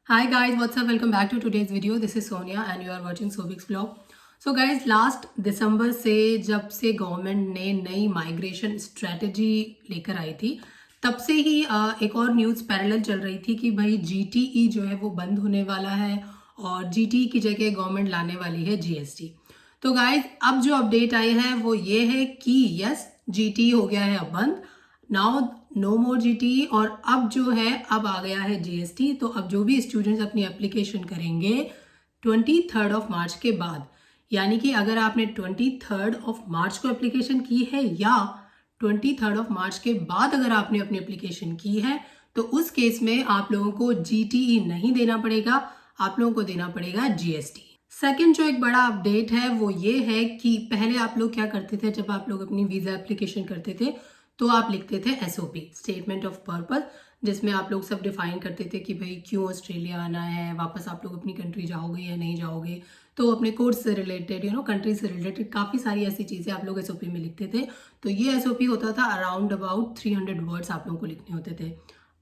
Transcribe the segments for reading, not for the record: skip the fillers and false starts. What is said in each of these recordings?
Hi guys, what's up? Welcome back to today's video. This is Sonia and you are watching Sobik's vlog. So guys, last दिसंबर से जब से government ने नई migration strategy लेकर आई थी तब से ही एक और न्यूज़ पैरेलल चल रही थी कि भाई जीटीई जो है वो बंद होने वाला है और जीटीई की जगह गवर्नमेंट लाने वाली है जीएसटी। तो गाइज अब जो अपडेट आई है वो ये है कि यस जीटीई हो गया है अब बंद, नाउ नो मोर जीटीई। और अब जो है अब आ गया है जीएसटी। तो अब जो भी स्टूडेंट्स अपनी एप्लीकेशन करेंगे 23 ऑफ मार्च के बाद, यानी कि अगर आपने 23 ऑफ मार्च को एप्लीकेशन की है या 23 ऑफ मार्च के बाद अगर आपने अपनी एप्लीकेशन की है तो उस केस में आप लोगों को जीटीई नहीं देना पड़ेगा, आप लोगों को देना पड़ेगा जीएसटी। सेकंड जो एक बड़ा अपडेट है वो ये है कि पहले आप लोग क्या करते थे, जब आप लोग अपनी वीजा एप्लीकेशन करते थे तो आप लिखते थे एसओपी, स्टेटमेंट ऑफ पर्पस, जिसमें आप लोग सब डिफाइन करते थे कि भाई क्यों ऑस्ट्रेलिया आना है, वापस आप लोग अपनी कंट्री जाओगे या नहीं जाओगे, तो अपने कोर्स से रिलेटेड कंट्री से रिलेटेड काफ़ी सारी ऐसी चीज़ें आप लोग एसओपी में लिखते थे। तो ये एसओपी होता था अराउंड अबाउट 300 वर्ड्स आप लोगों को लिखने होते थे।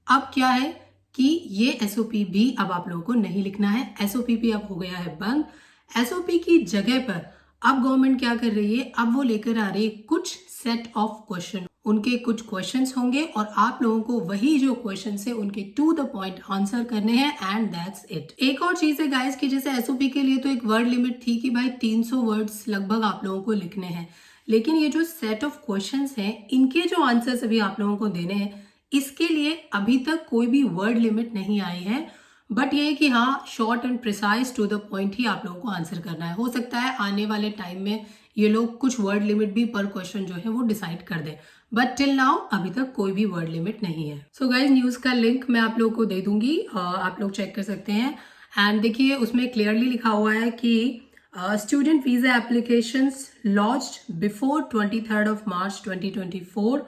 अब क्या है कि ये एसओपी भी अब आप लोगों को नहीं लिखना है, एसओपी भी अब हो गया है बंद। एसओपी की जगह पर अब गवर्नमेंट क्या कर रही है, अब वो लेकर आ रही है कुछ सेट ऑफ क्वेश्चन, उनके कुछ क्वेश्चंस होंगे और आप लोगों को वही जो क्वेश्चंस है उनके टू द पॉइंट आंसर करने हैं एंड दैट्स इट। एक और चीज है गाइस कि जैसे एसओपी के लिए तो एक वर्ड लिमिट थी कि भाई 300 वर्ड्स लगभग आप लोगों को लिखने हैं, लेकिन ये जो सेट ऑफ क्वेश्चंस हैं इनके जो आंसर्स अभी आप लोगों को देने हैं इसके लिए अभी तक कोई भी वर्ड लिमिट नहीं आई है। बट ये है कि हाँ, short and precise to the point ही आप लोगों को आंसर करना है। हो सकता है आने वाले टाइम में ये लोग कुछ वर्ड लिमिट भी पर क्वेश्चन जो है वो डिसाइड कर दें, बट टिल नाउ अभी तक कोई भी वर्ड लिमिट नहीं है। सो गाइज न्यूज का लिंक मैं आप लोगों को दे दूंगी, आप लोग चेक कर सकते हैं। एंड देखिए उसमें क्लियरली लिखा हुआ है कि student visa applications launched before 23 of March 2024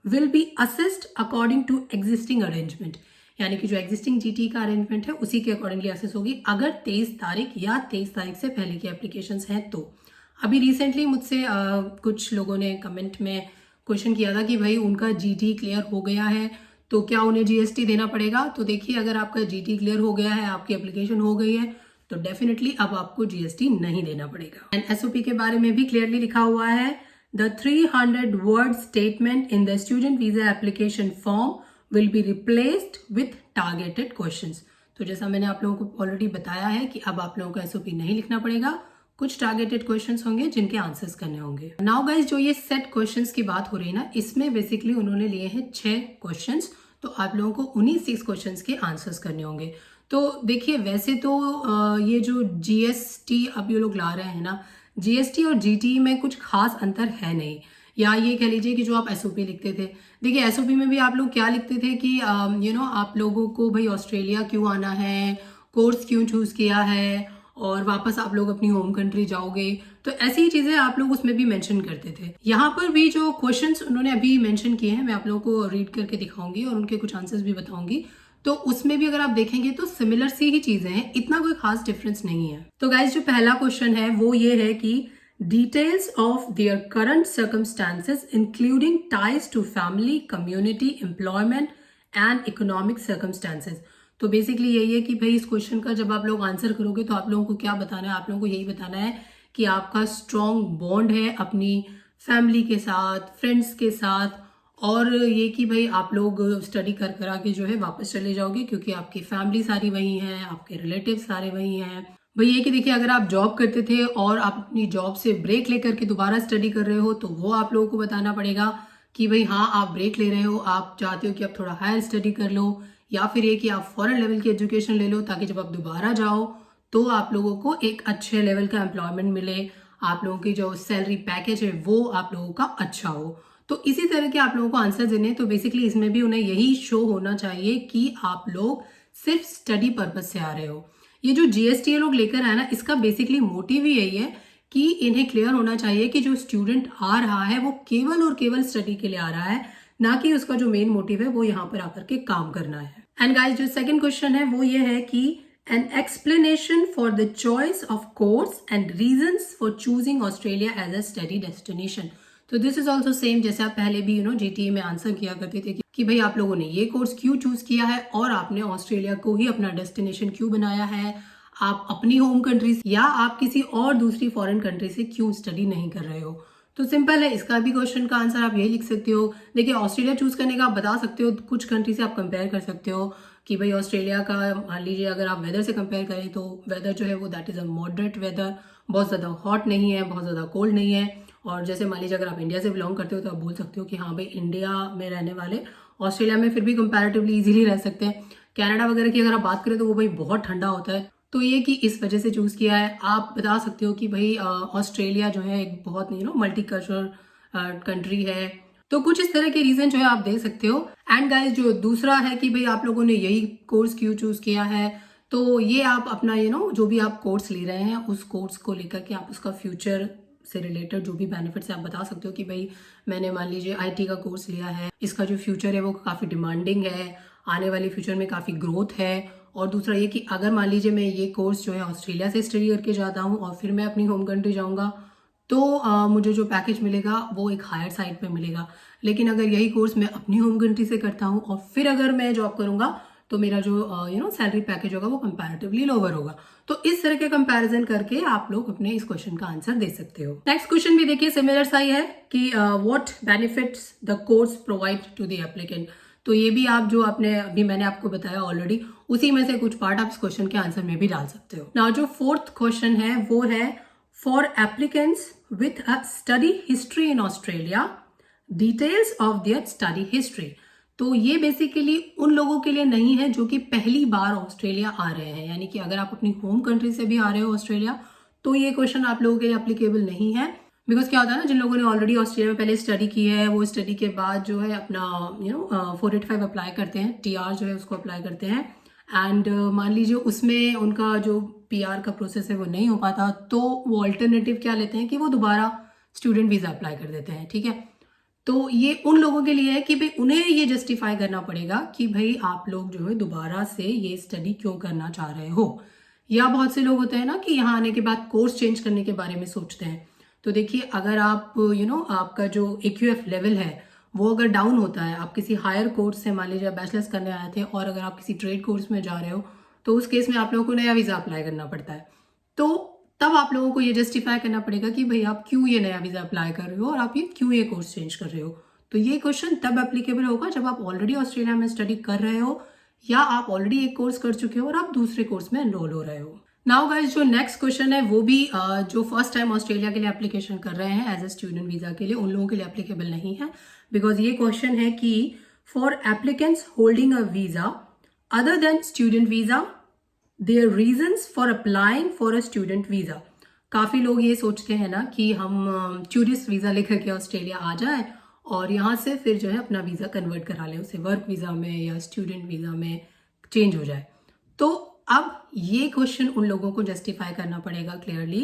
will be assessed according to existing arrangement, यानी कि जो एग्जिस्टिंग जीटी का अरेंजमेंट है उसी के अकॉर्डिंगली असेस होगी अगर 23 तारीख या 23 तारीख से पहले की एप्लीकेशंस हैं तो। अभी रिसेंटली मुझसे कुछ लोगों ने कमेंट में क्वेश्चन किया था कि भाई उनका जीटी क्लियर हो गया है तो क्या उन्हें जीएसटी देना पड़ेगा। तो देखिए अगर आपका जीटी क्लियर हो गया है, आपकी एप्लीकेशन हो गई है तो डेफिनेटली अब आपको जीएसटी नहीं देना पड़ेगा। एंड एसओपी के बारे में भी क्लियरली लिखा हुआ है, the 300 word statement in the student visa application form will be replaced with targeted questions. तो जैसा मैंने आप लोगों को ऑलरेडी बताया है कि अब आप लोगों को एसओपी नहीं लिखना पड़ेगा, कुछ टारगेटेड क्वेश्चंस होंगे जिनके आंसर्स करने होंगे। नाउ गाइस जो ये सेट क्वेश्चंस की बात हो रही है ना, इसमें बेसिकली उन्होंने लिए हैं 6 क्वेश्चंस, तो आप लोगों को उन्हीं 6 क्वेश्चंस के आंसर्स करने होंगे। तो देखिए वैसे तो ये जो जीएसटी अब ये लोग ला रहे हैं ना, जीएसटी और जीटी में कुछ खास अंतर है नहीं, या ये कह लीजिए कि जो आप एसओपी लिखते थे, देखिए एसओपी में भी आप लोग क्या लिखते थे कि आप लोगों को भाई ऑस्ट्रेलिया क्यों आना है, कोर्स क्यों चूज किया है और वापस आप लोग अपनी होम कंट्री जाओगे, तो ऐसी ही चीजें आप लोग उसमें भी मेंशन करते थे। यहाँ पर भी जो क्वेश्चंस उन्होंने अभी मेंशन किए हैं मैं आप लोगों को रीड करके दिखाऊंगी और उनके कुछ आंसर्स भी बताऊंगी, तो उसमें भी अगर आप देखेंगे तो सिमिलर सी ही चीजें हैं, इतना कोई खास डिफरेंस नहीं है। तो गाइज जो पहला क्वेश्चन है वो ये है कि details of their current circumstances including ties to family, community, employment and economic circumstances। तो बेसिकली यही है कि भाई इस क्वेश्चन का जब आप लोग आंसर करोगे तो आप लोगों को क्या बताना है, आप लोगों को यही बताना है कि आपका स्ट्रॉन्ग बॉन्ड है अपनी फैमिली के साथ, फ्रेंड्स के साथ, और ये कि भाई आप लोग स्टडी कर कर आके जो है वापस चले जाओगे क्योंकि आपकी फैमिली सारी वही है, आपके रिलेटिव सारे वही हैं। भाई ये कि देखिए अगर आप जॉब करते थे और आप अपनी जॉब से ब्रेक लेकर के दोबारा स्टडी कर रहे हो तो वो आप लोगों को बताना पड़ेगा कि भाई हाँ आप ब्रेक ले रहे हो, आप चाहते हो कि आप थोड़ा हायर स्टडी कर लो, या फिर ये कि आप फॉरेन लेवल की एजुकेशन ले लो ताकि जब आप दोबारा जाओ तो आप लोगों को एक अच्छे लेवल का एम्प्लॉयमेंट मिले, आप लोगों की जो सैलरी पैकेज है वो आप लोगों का अच्छा हो। तो इसी तरह के आप लोगों को आंसर देने, तो बेसिकली इसमें भी उन्हें यही शो होना चाहिए कि आप लोग सिर्फ स्टडी पर्पज से आ रहे हो। ये जो जीएसटी लोग लेकर आए ना, इसका बेसिकली मोटिव ही यही है कि इन्हें क्लियर होना चाहिए कि जो स्टूडेंट आ रहा है वो केवल और केवल स्टडी के लिए आ रहा है, ना कि उसका जो मेन मोटिव है वो यहाँ पर आकर के काम करना है। एंड गाइस जो सेकंड क्वेश्चन है वो ये है कि an explanation for the choice of course and reasons for choosing Australia as a study destination. तो दिस इज ऑल्सो सेम, जैसे आप पहले भी जीटीए में आंसर किया करते थे कि भाई आप लोगों ने ये कोर्स क्यों चूज किया है और आपने ऑस्ट्रेलिया को ही अपना डेस्टिनेशन क्यों बनाया है, आप अपनी होम कंट्री या आप किसी और दूसरी फॉरेन कंट्री से क्यों स्टडी नहीं कर रहे हो। तो सिंपल है, इसका भी क्वेश्चन का आंसर आप यही लिख सकते हो। देखिए, ऑस्ट्रेलिया चूज करने का आप बता सकते हो, कुछ कंट्री से आप कंपेयर कर सकते हो कि भाई ऑस्ट्रेलिया का मान लीजिए अगर आप वेदर से कंपेयर करें तो वेदर जो है वो that is a moderate weather, बहुत ज़्यादा हॉट नहीं है, बहुत ज़्यादा कोल्ड नहीं है। और जैसे मान लीजिए अगर आप इंडिया से बिलोंग करते हो तो आप बोल सकते हो कि हाँ भाई इंडिया में रहने वाले ऑस्ट्रेलिया में फिर भी कंपैरेटिवली इजीली रह सकते हैं। कनाडा वगैरह की अगर आप बात करें तो वो भाई बहुत ठंडा होता है, तो ये कि इस वजह से चूज़ किया है। आप बता सकते हो कि भाई ऑस्ट्रेलिया जो है एक बहुत मल्टी कल्चरल कंट्री है। तो कुछ इस तरह के रीजन जो है आप दे सकते हो। एंड गाइस, जो दूसरा है कि भाई आप लोगों ने यही कोर्स क्यों चूज किया है, तो ये आप अपना जो भी आप कोर्स ले रहे हैं उस कोर्स को लेकर के आप उसका फ्यूचर से रिलेटेड जो भी बेनिफिट्स है आप बता सकते हो कि भाई मैंने मान लीजिए आईटी का कोर्स लिया है, इसका जो फ्यूचर है वो काफ़ी डिमांडिंग है, आने वाले फ्यूचर में काफ़ी ग्रोथ है। और दूसरा ये कि अगर मान लीजिए मैं ये कोर्स जो है ऑस्ट्रेलिया से स्टडी करके जाता हूँ और फिर मैं अपनी होम कंट्री जाऊँगा तो मुझे जो पैकेज मिलेगा वो एक हायर साइड पे मिलेगा। लेकिन अगर यही कोर्स मैं अपनी होम कंट्री से करता हूँ और फिर अगर मैं जॉब करूँगा तो मेरा जो सैलरी पैकेज होगा वो कंपैरेटिवली लोअर होगा। तो इस तरह के कंपैरिजन करके आप लोग अपने इस क्वेश्चन का आंसर दे सकते हो। नेक्स्ट क्वेश्चन भी देखिए सिमिलर सा ही है कि what benefits the course provide to the applicant. तो ये भी आप जो आपने अभी मैंने आपको बताया ऑलरेडी उसी में से कुछ पार्ट आप इस क्वेश्चन के आंसर में भी डाल सकते हो। नाउ जो फोर्थ क्वेश्चन है वो है for applicants with a study history in Australia, details of their study history. तो ये बेसिकली उन लोगों के लिए नहीं है जो कि पहली बार ऑस्ट्रेलिया आ रहे हैं, यानी कि अगर आप अपनी होम कंट्री से भी आ रहे हो ऑस्ट्रेलिया तो ये क्वेश्चन आप लोगों के लिए एप्लीकेबल नहीं है। बिकॉज क्या होता है ना, जिन लोगों ने ऑलरेडी ऑस्ट्रेलिया में पहले स्टडी की है वो स्टडी के बाद जो है अपना 485 अप्लाई करते हैं, टीआर जो है उसको अप्लाई करते हैं। एंड मान लीजिए उसमें उनका जो पीआर का प्रोसेस है वो नहीं हो पाता तो वो अल्टरनेटिव क्या लेते हैं कि वो दोबारा स्टूडेंट वीज़ा अप्लाई कर देते हैं। ठीक है, तो ये उन लोगों के लिए है कि भाई उन्हें ये जस्टिफाई करना पड़ेगा कि भाई आप लोग जो है दोबारा से ये स्टडी क्यों करना चाह रहे हो। या बहुत से लोग होते हैं ना कि यहाँ आने के बाद कोर्स चेंज करने के बारे में सोचते हैं। तो देखिए, अगर आप आपका जो AQF लेवल है वो अगर डाउन होता है, आप किसी हायर कोर्स से मान लीजिए बैचलर्स करने आए थे और अगर आप किसी ट्रेड कोर्स में जा रहे हो तो उस केस में आप लोगों को नया वीज़ा अप्लाई करना पड़ता है। तो तब आप लोगों को ये जस्टिफाई करना पड़ेगा कि भाई आप क्यों ये नया वीज़ा अप्लाई कर रहे हो और आप क्यों ये कोर्स चेंज कर रहे हो। तो ये क्वेश्चन तब एप्लीकेबल होगा जब आप ऑलरेडी ऑस्ट्रेलिया में स्टडी कर रहे हो या आप ऑलरेडी एक कोर्स कर चुके हो और आप दूसरे कोर्स में एनरोल हो रहे हो। नाउ गाइस, जो नेक्स्ट क्वेश्चन है वो भी जो फर्स्ट टाइम ऑस्ट्रेलिया के लिए एप्लीकेशन कर रहे हैं एज ए स्टूडेंट वीज़ा के लिए, उन लोगों के लिए एप्लीकेबल नहीं है। बिकॉज ये क्वेश्चन है कि for applicants holding a visa other than student visa, there reasons for applying for a student visa. काफ़ी लोग ये सोचते हैं ना कि हम टूरिस्ट वीज़ा लेकर के ऑस्ट्रेलिया आ जाए और यहाँ से फिर जो है अपना वीज़ा कन्वर्ट करा लें, उसे वर्क वीज़ा में या स्टूडेंट वीज़ा में चेंज हो जाए। तो अब ये क्वेश्चन उन लोगों को जस्टिफाई करना पड़ेगा क्लियरली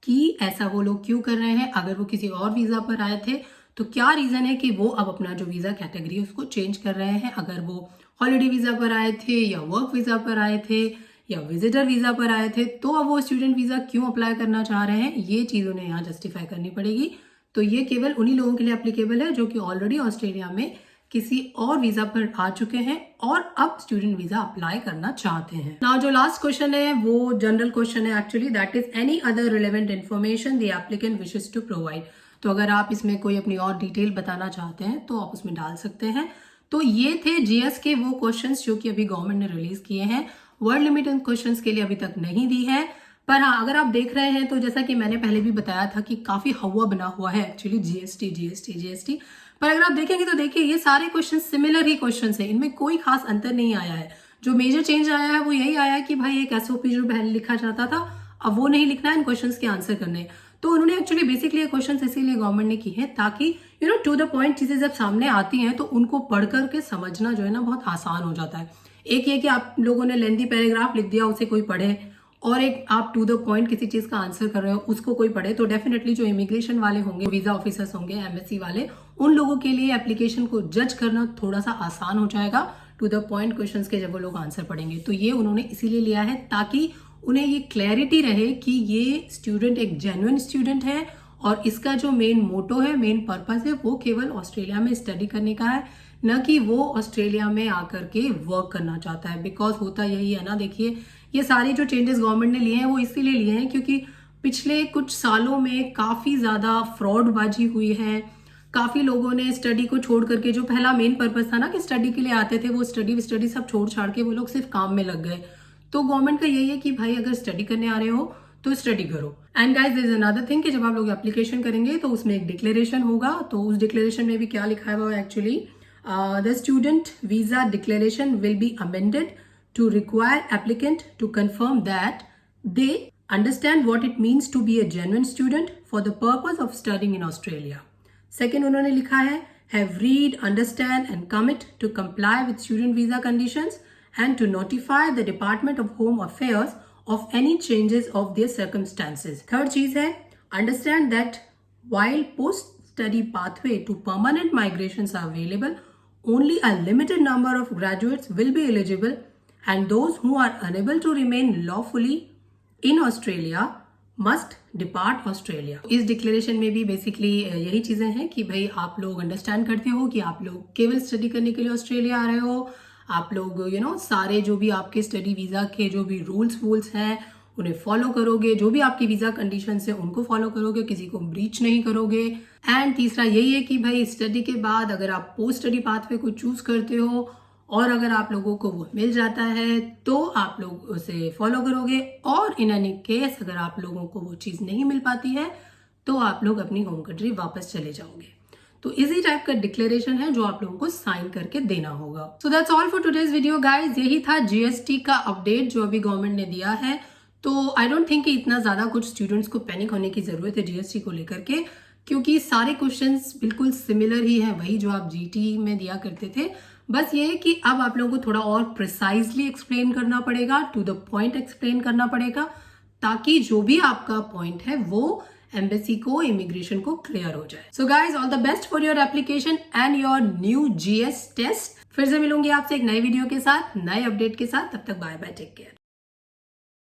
कि ऐसा वो लोग क्यों कर रहे हैं। अगर वो किसी और वीज़ा पर आए थे तो क्या रीज़न है कि वो अब अपना जो वीज़ा कैटेगरी है उसको चेंज कर रहे हैं। अगर वो हॉलीडे वीज़ा पर आए थे या वर्क वीज़ा पर आए थे या विजिटर वीज़ा पर आए थे तो अब वो स्टूडेंट वीज़ा क्यों अप्लाई करना चाह रहे हैं, ये चीज़ उन्हें यहाँ जस्टिफाई करनी पड़ेगी। तो ये केवल उन्हीं लोगों के लिए एप्लीकेबल है जो कि ऑलरेडी ऑस्ट्रेलिया में किसी और वीज़ा पर आ चुके हैं और अब स्टूडेंट वीज़ा अप्लाई करना चाहते हैं। नाउ जो लास्ट क्वेश्चन है वो जनरल क्वेश्चन है actually, that is any other relevant information the applicant wishes to provide. तो अगर आप इसमें कोई अपनी और डिटेल बताना चाहते हैं तो आप उसमें डाल सकते हैं। तो ये थे जीएस के वो क्वेश्चंस जो कि अभी गवर्नमेंट ने रिलीज किए हैं। वर्ड लिमिट इन क्वेश्चंस के लिए अभी तक नहीं दी है, पर हाँ अगर आप देख रहे हैं तो जैसा कि मैंने पहले भी बताया था कि काफी हवा बना हुआ है एक्चुअली जीएसटी। पर अगर आप देखेंगे तो देखिए ये सारे क्वेश्चन सिमिलर ही क्वेश्चन है, इनमें कोई खास अंतर नहीं आया है। जो मेजर चेंज आया है वो यही आया है कि भाई एक एसओपी जो पहले लिखा जाता था अब वो नहीं लिखना है, इन क्वेश्चंस के आंसर करने। तो उन्होंने एक्चुअली बेसिकली ये क्वेश्चंस इसीलिए गवर्नमेंट ने की है ताकि टू द पॉइंट चीजें जब सामने आती हैं तो उनको पढ़ करके समझना जो है ना बहुत आसान हो जाता है। एक ये कि आप लोगों ने लेंथी पैराग्राफ लिख दिया उसे कोई पढ़े, और एक आप टू द पॉइंट किसी चीज का आंसर कर रहे हो उसको कोई पढ़े, तो डेफिनेटली जो इमिग्रेशन वाले होंगे, वीजा ऑफिसर्स होंगे, एमएससी वाले, उन लोगों के लिए एप्लीकेशन को जज करना थोड़ा सा आसान हो जाएगा टू द पॉइंट क्वेश्चंस के जब वो लोग आंसर पढ़ेंगे। तो ये उन्होंने इसीलिए लिया है ताकि उन्हें ये क्लैरिटी रहे कि ये स्टूडेंट एक जेन्युइन स्टूडेंट है और इसका जो मेन मोटो है, मेन पर्पस है, वो केवल ऑस्ट्रेलिया में स्टडी करने का है, न कि वो ऑस्ट्रेलिया में आकर के वर्क करना चाहता है। बिकॉज होता यही है ना, देखिए ये सारे जो चेंजेस गवर्नमेंट ने लिए हैं वो इसीलिए लिए हैं क्योंकि पिछले कुछ सालों में काफी ज्यादा फ्रॉडबाजी हुई है। काफी लोगों ने स्टडी को छोड़ करके, जो पहला मेन पर्पस था ना कि स्टडी के लिए आते थे, वो स्टडी सब छोड़ छाड़ के वो लोग सिर्फ काम में लग गए। तो गवर्नमेंट का यही है कि भाई अगर स्टडी करने आ रहे हो तो स्टडी करो। And guys there is another thing कि जब आप लोग एप्लीकेशन करेंगे तो उसमें एक डिक्लेरेशन होगा। तो उस डिक्लेरेशन में भी क्या लिखा है actually, the student visa declaration will be amended to require applicant to confirm that they understand what it means to be a genuine student for the purpose of studying in Australia. Second उन्होंने लिखा है have read, understand and commit to comply with student visa conditions and to notify the Department of Home Affairs of any changes of their circumstances. Third चीज है understand that while post-study pathway to permanent migrations are available, only a limited number of graduates will be eligible and those who are unable to remain lawfully in Australia must depart Australia. इस declaration में भी basically यही चीजें हैं कि भाई आप लोग अंडरस्टैंड करते हो कि आप लोग केवल स्टडी करने के लिए ऑस्ट्रेलिया आ रहे हो। आप लोग सारे जो भी आपके स्टडी वीजा के जो भी रूल्स हैं उन्हें फॉलो करोगे, जो भी आपकी वीजा कंडीशंस है उनको फॉलो करोगे, किसी को ब्रीच नहीं करोगे। एंड तीसरा यही है कि भाई स्टडी के बाद अगर आप पोस्ट स्टडी पाथवे को चूज करते हो और अगर आप लोगों को वो मिल जाता है तो आप लोग उसे फॉलो करोगे, और इन एनी केस अगर आप लोगों को वो चीज नहीं मिल पाती है तो आप लोग अपनी होम कंट्री वापस चले जाओगे। तो इसी टाइप का डिक्लेरेशन है जो आप लोगों को साइन करके देना होगा। So that's all for today's video guys. यही था जीएसटी का अपडेट जो अभी गवर्नमेंट ने दिया है। तो आई डोंट थिंक कि इतना ज्यादा कुछ स्टूडेंट्स को पैनिक होने की जरूरत है जीएसटी को लेकर के, क्योंकि सारे क्वेश्चंस बिल्कुल सिमिलर ही हैं, वही जो आप जीटी में दिया करते थे। बस ये है कि अब आप लोगों को थोड़ा और प्रिसाइजली एक्सप्लेन करना पड़ेगा, टू द पॉइंट एक्सप्लेन करना पड़ेगा, ताकि जो भी आपका पॉइंट है वो एम्बेसी को, इमिग्रेशन को क्लियर हो जाए। So guys all the best for your application and your new GS test. फिर से मिलूंगी आपसे एक नई वीडियो के साथ, नए अपडेट के साथ। तब तक बाय बाय, टेक केयर।